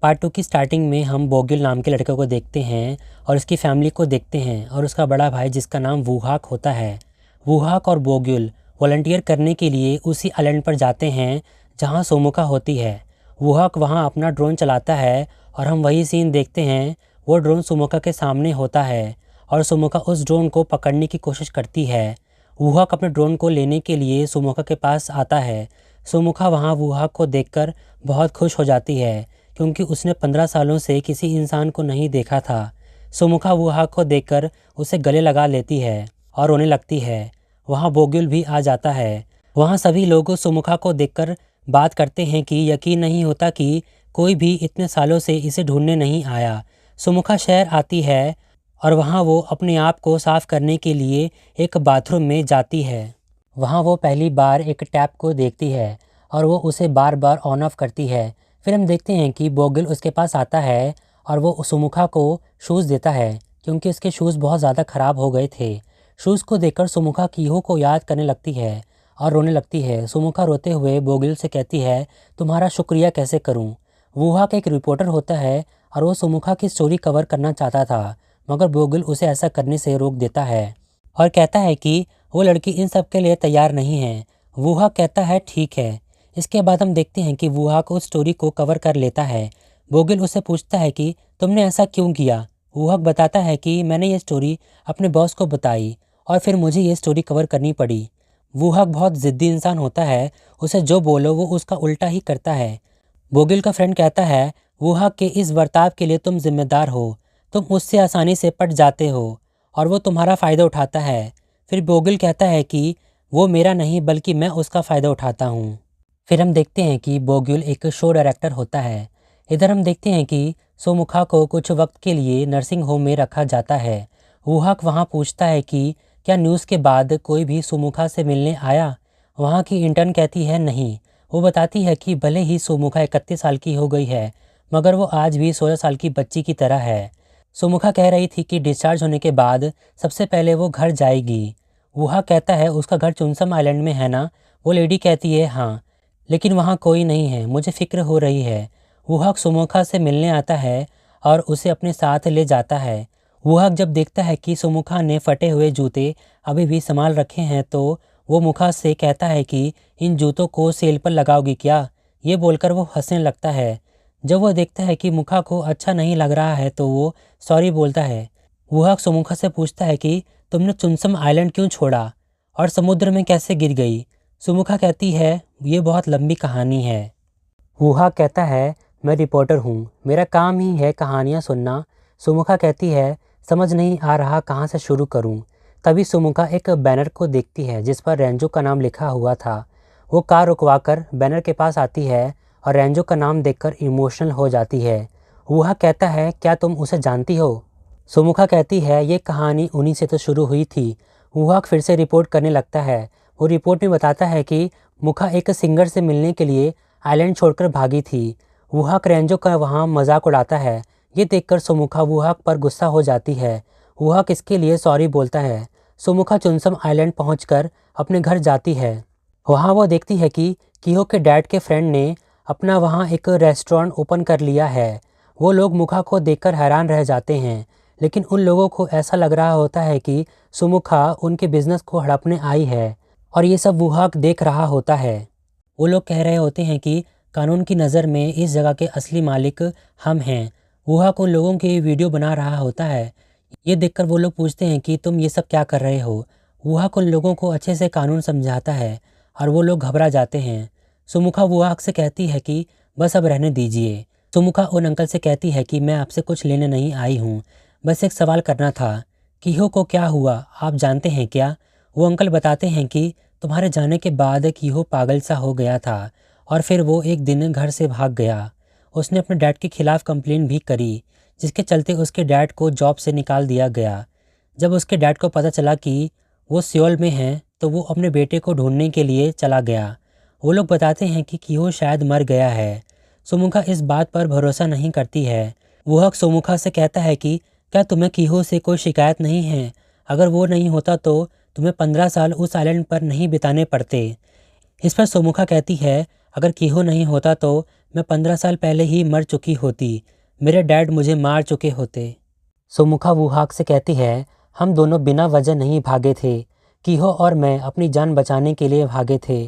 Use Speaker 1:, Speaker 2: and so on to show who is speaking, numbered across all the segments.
Speaker 1: Part 2 की starting में हम बोगिल नाम के लड़के को देखते हैं और उसकी फैमिली को देखते हैं और उसका बड़ा भाई जिसका नाम वूहाक होता है। वूहाक और बोगिल वॉलंटियर करने के लिए उसी आइलैंड पर जाते हैं जहां सोमुका होती है। वूहाक वहां अपना ड्रोन चलाता है और हम वही सीन देखते हैं। वो ड्रोन सोमुका के सामने होता है और सोमुका उस ड्रोन को पकड़ने की कोशिश करती है। वूहाक अपने ड्रोन को लेने के लिए सोमुका के पास आता है। सोमुका वहाँ वूहाक को देखकर बहुत खुश हो जाती है क्योंकि उसने 15 सालों से किसी इंसान को नहीं देखा था। सोमुका वूहाक को देखकर उसे गले लगा लेती है और रोने लगती है। वहाँ बोगिल भी आ जाता है। वहाँ सभी लोग सोमुका को देखकर बात करते हैं कि यकीन नहीं होता कि कोई भी इतने सालों से इसे ढूंढने नहीं आया। सोमुका शहर आती है और वहाँ वो अपने आप को साफ करने के लिए एक बाथरूम में जाती है। वहाँ वो पहली बार एक टैप को देखती है और वो उसे बार बार ऑन ऑफ करती है। फिर हम देखते हैं कि बोगिल उसके पास आता है और वो सुमुखा को शूज़ देता है क्योंकि उसके शूज़ बहुत ज़्यादा ख़राब हो गए थे। शूज़ को देखकर सुमुखा कीहो को याद करने लगती है और रोने लगती है। सुमुखा रोते हुए बोगिल से कहती है, तुम्हारा शुक्रिया कैसे करूं? वूहाक एक रिपोर्टर होता है और वो सुमुखा की स्टोरी कवर करना चाहता था, मगर बोगिल उसे ऐसा करने से रोक देता है और कहता है कि वो लड़की इन सब के लिए तैयार नहीं है। वूहाक कहता है ठीक है। इसके बाद हम देखते हैं कि वूहाक उस स्टोरी को कवर कर लेता है। बोगिल उससे पूछता है कि तुमने ऐसा क्यों किया? वूहाक बताता है कि मैंने ये स्टोरी अपने बॉस को बताई और फिर मुझे ये स्टोरी कवर करनी पड़ी। वूहाक बहुत ज़िद्दी इंसान होता है, उसे जो बोलो वो उसका उल्टा ही करता है। बोगिल का फ्रेंड कहता है, वूहाक के इस बर्ताव के लिए तुम जिम्मेदार हो। तुम उससे आसानी से पट जाते हो और वो तुम्हारा फ़ायदा उठाता है। फिर बोगिल कहता है कि वो मेरा नहीं बल्कि मैं उसका फ़ायदा उठाता हूँ। फिर हम देखते हैं कि बोगिल एक शो डायरेक्टर होता है। इधर हम देखते हैं कि सोमुखा को कुछ वक्त के लिए नर्सिंग होम में रखा जाता है। वूहाक वहाँ पूछता है कि क्या न्यूज़ के बाद कोई भी सोमुखा से मिलने आया? वहाँ की इंटर्न कहती है नहीं। वो बताती है कि भले ही सोमुखा 31 साल की हो गई है, मगर वो आज भी 16 साल की बच्ची की तरह है। सोमुखा कह रही थी कि डिस्चार्ज होने के बाद सबसे पहले वो घर जाएगी। वूहाक कहता है उसका घर चुनसम आइलैंड में है ना? वो लेडी कहती है हाँ, लेकिन वहाँ कोई नहीं है, मुझे फ़िक्र हो रही है। वूहाक सोमुखा से मिलने आता है और उसे अपने साथ ले जाता है। वूहाक जब देखता है कि सोमुखा ने फटे हुए जूते अभी भी संभाल रखे हैं तो वो मुखा से कहता है कि इन जूतों को सेल पर लगाओगी क्या? ये बोलकर वो हंसने लगता है। जब वो देखता है कि मुखा को अच्छा नहीं लग रहा है तो वो सॉरी बोलता है। वूहाक सोमुखा से पूछता है कि तुमने चुनसम आइलैंड क्यों छोड़ा और समुद्र में कैसे गिर गई? सुमुखा कहती है ये बहुत लंबी कहानी है। वूहाक कहता है मैं रिपोर्टर हूँ, मेरा काम ही है कहानियाँ सुनना। सुमुखा कहती है समझ नहीं आ रहा कहाँ से शुरू करूँ। तभी सुमुखा एक बैनर को देखती है जिस पर रेंजो का नाम लिखा हुआ था। वो कार रुकवाकर बैनर के पास आती है और रेंजो का नाम देखकर इमोशनल हो जाती है। वूहाक कहता है क्या तुम उसे जानती हो? सुमुखा कहती है ये कहानी उन्हीं से तो शुरू हुई थी। वूहाक फिर से रिपोर्ट करने लगता है। वो रिपोर्ट में बताता है कि मुखा एक सिंगर से मिलने के लिए आइलैंड छोड़कर भागी थी। वूहाक रेंजो का वहाँ मजाक उड़ाता है। ये देखकर सुमुखा वूहाक पर गुस्सा हो जाती है। वूहाक इसके लिए सॉरी बोलता है। सुमुखा चुनसम आइलैंड पहुंचकर अपने घर जाती है। वहाँ वो देखती है कि कीहो के डैड के फ्रेंड ने अपना वहाँ एक रेस्टोरेंट ओपन कर लिया है। वो लोग मुखा को देखकर हैरान रह जाते हैं, लेकिन उन लोगों को ऐसा लग रहा होता है कि सुमुखा उनके बिजनेस को हड़पने आई है और ये सब वूहाक देख रहा होता है। वो लोग कह रहे होते हैं कि कानून की नज़र में इस जगह के असली मालिक हम हैं। वूहाक उन लोगों की वीडियो बना रहा होता है। ये देखकर वो लोग पूछते हैं कि तुम ये सब क्या कर रहे हो? वूहाक उन लोगों को अच्छे से कानून समझाता है और वो लोग घबरा जाते हैं। सुमुखा वूहाक से कहती है कि बस अब रहने दीजिए। सुमुखा उन अंकल से कहती है कि मैं आपसे कुछ लेने नहीं आई हूँ, बस एक सवाल करना था। कीहो को क्या हुआ आप जानते हैं क्या? वो अंकल बताते हैं कि तुम्हारे जाने के बाद कीहो पागल सा हो गया था और फिर वो एक दिन घर से भाग गया। उसने अपने डैड के खिलाफ कंप्लेन भी करी, जिसके चलते उसके डैड को जॉब से निकाल दिया गया। जब उसके डैड को पता चला कि वो सियोल में हैं तो वो अपने बेटे को ढूंढने के लिए चला गया। वो लोग बताते हैं कि कीहो शायद मर गया है। सुमुखा इस बात पर भरोसा नहीं करती है। वूहाक सुमुखा से कहता है कि क्या तुम्हें कीहो से कोई शिकायत नहीं है? अगर वो नहीं होता तो तुम्हें 15 साल उस आइलैंड पर नहीं बिताने पड़ते। इस पर सुमुखा कहती है अगर कीहो नहीं होता तो मैं 15 साल पहले ही मर चुकी होती। मेरे डैड मुझे मार चुके होते। सुमुखा वुहाक से कहती है, हम दोनों बिना वजह नहीं भागे थे। कीहो और मैं अपनी जान बचाने के लिए भागे थे।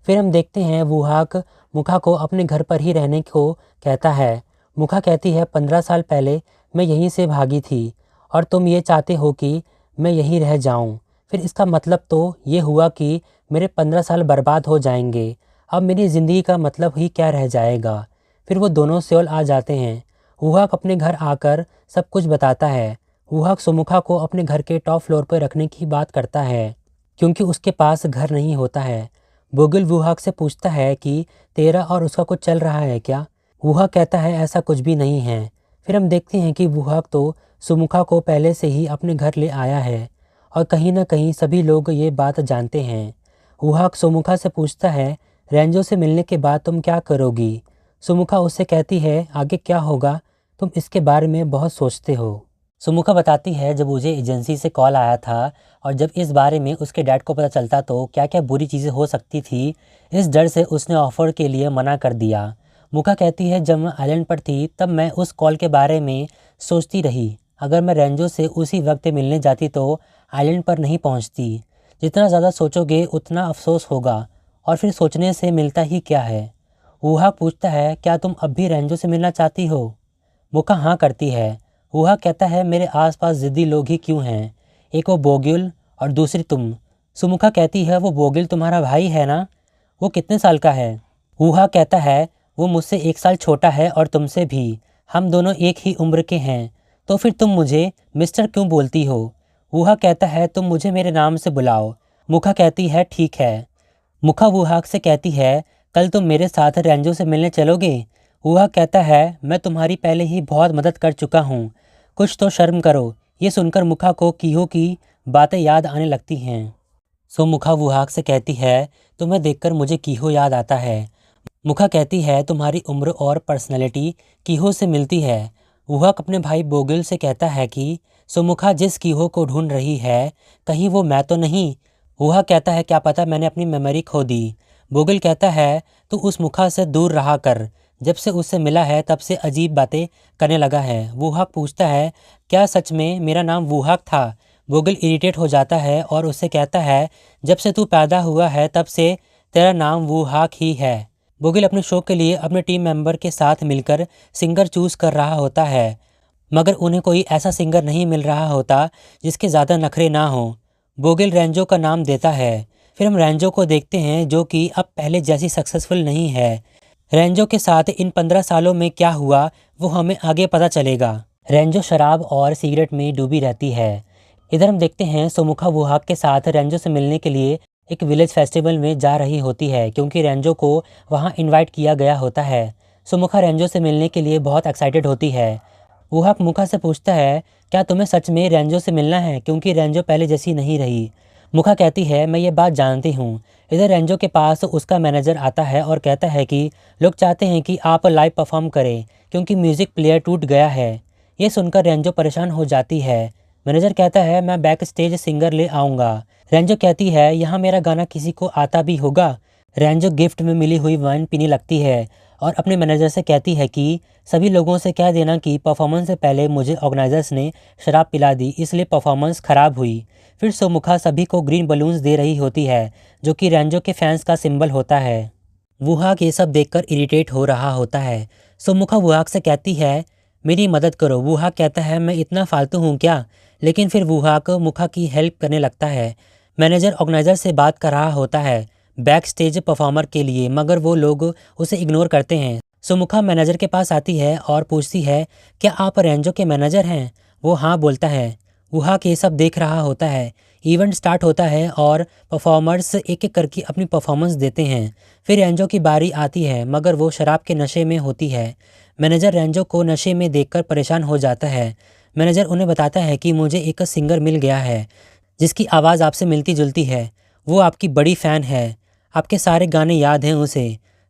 Speaker 1: फिर हम देखते हैं वुहाक मुखा को अपने घर पर ही रहने को कहता है। मुखा कहती है, 15 साल पहले मैं यहीं से भागी थी और तुम ये चाहते हो कि मैं यहीं रह जाऊं। फिर इसका मतलब तो ये हुआ कि मेरे 15 साल बर्बाद हो जाएंगे। अब मेरी ज़िंदगी का मतलब ही क्या रह जाएगा। फिर वो दोनों सेओल आ जाते हैं। वुहाक अपने घर आकर सब कुछ बताता है। वुहाक सुमुखा को अपने घर के टॉप फ्लोर पर रखने की बात करता है क्योंकि उसके पास घर नहीं होता है। बोगिल वुहाक से पूछता है कि तेरा और उसका कुछ चल रहा है क्या। वुहाक कहता है, ऐसा कुछ भी नहीं है। फिर हम देखते हैं कि वुहाक तो सुमुखा को पहले से ही अपने घर ले आया है और कहीं ना कहीं सभी लोग ये बात जानते हैं। वुहाक सुमुखा से पूछता है, रेंजो से मिलने के बाद तुम क्या करोगी। सुमुखा उससे कहती है, आगे क्या होगा तुम इसके बारे में बहुत सोचते हो। सुमुखा बताती है, जब मुझे एजेंसी से कॉल आया था और जब इस बारे में उसके डैड को पता चलता तो क्या क्या बुरी चीज़ें हो सकती थी, इस डर से उसने ऑफ़र के लिए मना कर दिया। मुखा कहती है, जब मैं आइलैंड पर थी तब मैं उस कॉल के बारे में सोचती रही। अगर मैं रेंजो से उसी वक्त मिलने जाती तो आइलैंड पर नहीं पहुंचती। जितना ज़्यादा सोचोगे उतना अफसोस होगा और फिर सोचने से मिलता ही क्या है। वुहा पूछता है, क्या तुम अब भी रेंजो से मिलना चाहती हो। मुखा हाँ करती है। वुहा कहता है, मेरे आसपास ज़िद्दी लोग ही क्यों हैं, एक वो बोगिल और दूसरी तुम। सुमुखा कहती है, वो बोगिल तुम्हारा भाई है ना, वो कितने साल का है। वुहा कहता है, वो मुझसे 1 साल छोटा है और तुमसे भी। हम दोनों एक ही उम्र के हैं। तो फिर तुम मुझे मिस्टर क्यों बोलती हो। वुहा कहता है, तुम मुझे मेरे नाम से बुलाओ। मुखा कहती है, ठीक है। मुखा वुहाक से कहती है, कल तुम मेरे साथ रेंजो से मिलने चलोगे। वुहा कहता है, मैं तुम्हारी पहले ही बहुत मदद कर चुका हूँ, कुछ तो शर्म करो। ये सुनकर मुखा को कीहो की बातें याद आने लगती हैं। सो मुखा वुहाक से कहती है, तुम्हें देखकर मुझे कीहो याद आता है। मुखा कहती है, तुम्हारी उम्र और पर्सनैलिटी कीहो से मिलती है। वुहाक अपने भाई बोगिल से कहता है कि सुमुखा जिस कीहो को ढूंढ रही है, कहीं वो मैं तो नहीं। वुहा कहता है, क्या पता मैंने अपनी मेमोरी खो दी। बोगिल कहता है, तू उस मुखा से दूर रहा कर, जब से उससे मिला है तब से अजीब बातें करने लगा है। वुहाक पूछता है, क्या सच में मेरा नाम वुहाक था। बोगिल इरिटेट हो जाता है और उससे कहता है, जब से तू पैदा हुआ है तब से तेरा नाम वुहाक ही है। बोगिल अपने शो के लिए अपने टीम मेंबर के साथ मिलकर सिंगर चूज़ कर रहा होता है, मगर उन्हें कोई ऐसा सिंगर नहीं मिल रहा होता जिसके ज़्यादा नखरे ना हो। बोगिल रेंजो का नाम देता है। फिर हम रेंजो को देखते हैं जो कि अब पहले जैसी सक्सेसफुल नहीं है। रेंजो के साथ इन 15 सालों में क्या हुआ वो हमें आगे पता चलेगा। रेंजो शराब और सिगरेट में डूबी रहती है। इधर हम देखते हैं सुमुखा वुहाक के साथ रेंजो से मिलने के लिए एक विलेज फेस्टिवल में जा रही होती है क्योंकि रेंजो को वहां इनवाइट किया गया होता है। सुमुखा रेंजो से मिलने के लिए बहुत एक्साइटेड होती है। वुहाक मुखा से पूछता है, क्या तुम्हें सच में रेंजो से मिलना है क्योंकि रेंजो पहले जैसी नहीं रही। मुखा कहती है, मैं ये बात जानती हूँ। इधर रेंजो के पास उसका मैनेजर आता है और कहता है कि लोग चाहते हैं कि आप लाइव परफॉर्म करें क्योंकि म्यूज़िक प्लेयर टूट गया है। ये सुनकर रेंजो परेशान हो जाती है। मैनेजर कहता है, मैं बैक स्टेज सिंगर ले आऊँगा। रेंजो कहती है, यहाँ मेरा गाना किसी को आता भी होगा। रेंजो गिफ्ट में मिली हुई वाइन पीने लगती है और अपने मैनेजर से कहती है कि सभी लोगों से कह देना कि परफॉर्मेंस से पहले मुझे ऑर्गेनाइजर्स ने शराब पिला दी, इसलिए परफॉर्मेंस ख़राब हुई। फिर सुमुखा सभी को ग्रीन बलून्स दे रही होती है जो कि रेंजो के फैंस का सिंबल होता है। वुहाक ये सब देखकर इरिटेट हो रहा होता है। सुमुखा वुहाक से कहती है, मेरी मदद करो। वुहाक कहता है, मैं इतना फालतू हूँ क्या। लेकिन फिर वुहाक मुखा की हेल्प करने लगता है। मैनेजर ऑर्गेनाइजर से बात कर रहा होता है बैक स्टेज परफॉर्मर के लिए, मगर वो लोग उसे इग्नोर करते हैं। सुमुखा मैनेजर के पास आती है और पूछती है, क्या आप रेंजो के मैनेजर हैं। वो हाँ बोलता है। वुहाक ये सब देख रहा होता है। इवेंट स्टार्ट होता है और परफॉर्मर्स एक एक करके अपनी परफॉर्मेंस देते हैं। फिर रेंजो की बारी आती है मगर वो शराब के नशे में होती है। मैनेजर रेंजो को नशे में देखकर परेशान हो जाता है। मैनेजर उन्हें बताता है कि मुझे एक सिंगर मिल गया है जिसकी आवाज़ आपसे मिलती जुलती है। वो आपकी बड़ी फ़ैन है, आपके सारे गाने याद हैं उसे।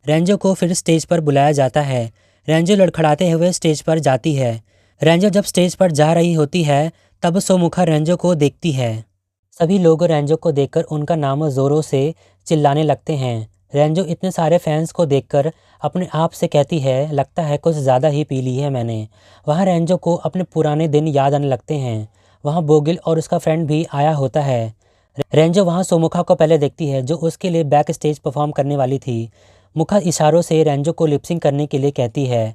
Speaker 1: रेंजो को फिर स्टेज पर बुलाया जाता है। रेंजो लड़खड़ाते हुए स्टेज पर जाती है। रेंजो जब स्टेज पर जा रही होती है तब सोमुखा रेंजो को देखती है। सभी लोग रेंजो को देखकर उनका नाम ज़ोरों से चिल्लाने लगते हैं। रेंजो इतने सारे फैंस को देखकर अपने आप से कहती है, लगता है कुछ ज़्यादा ही पी ली है मैंने। वहाँ रेंजो को अपने पुराने दिन याद आने लगते हैं। वहाँ बोगिल और उसका फ्रेंड भी आया होता है। रेंजो वहाँ सोमुखा को पहले देखती है, जो उसके लिए बैक स्टेज परफॉर्म करने वाली थी। मुखा इशारों से रेंजो को लिपसिंग करने के लिए कहती है।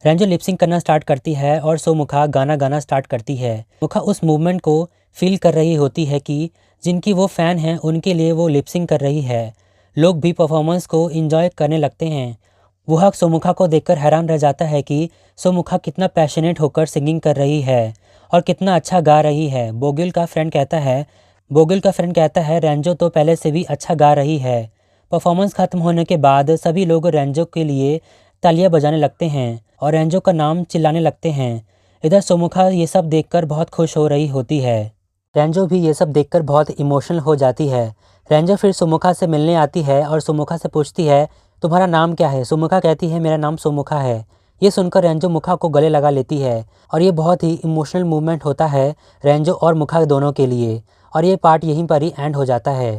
Speaker 1: रेंजो लिपसिंग करना स्टार्ट करती है और सोमुखा गाना गाना स्टार्ट करती है। मुखा उस मूवमेंट को फील कर रही होती है कि जिनकी वो फ़ैन हैं उनके लिए वो लिपसिंग कर रही है। लोग भी परफॉर्मेंस को एंजॉय करने लगते हैं। वुहाक सोमुखा को देखकर हैरान रह जाता है कि सोमुखा कितना पैशनेट होकर सिंगिंग कर रही है और कितना अच्छा गा रही है। बोगिल का फ्रेंड कहता है रेंजो तो पहले से भी अच्छा गा रही है। परफॉर्मेंस खत्म होने के बाद सभी लोग रेंजो के लिए तालियां बजाने लगते हैं और रेंजो का नाम चिल्लाने लगते हैं। इधर सोमुखा ये सब देखकर बहुत खुश हो रही होती है। रेंजो भी ये सब देखकर बहुत इमोशनल हो जाती है। रेंजो फिर सोमुखा से मिलने आती है और सोमुखा से पूछती है, तुम्हारा नाम क्या है? सोमुखा कहती है, मेरा नाम सोमुखा है। ये सुनकर रेंजो मुखा को गले लगा लेती है और ये बहुत ही इमोशनल मूवमेंट होता है रेंजो और मुखा दोनों के लिए। और ये पार्ट यहीं पर ही एंड हो जाता है।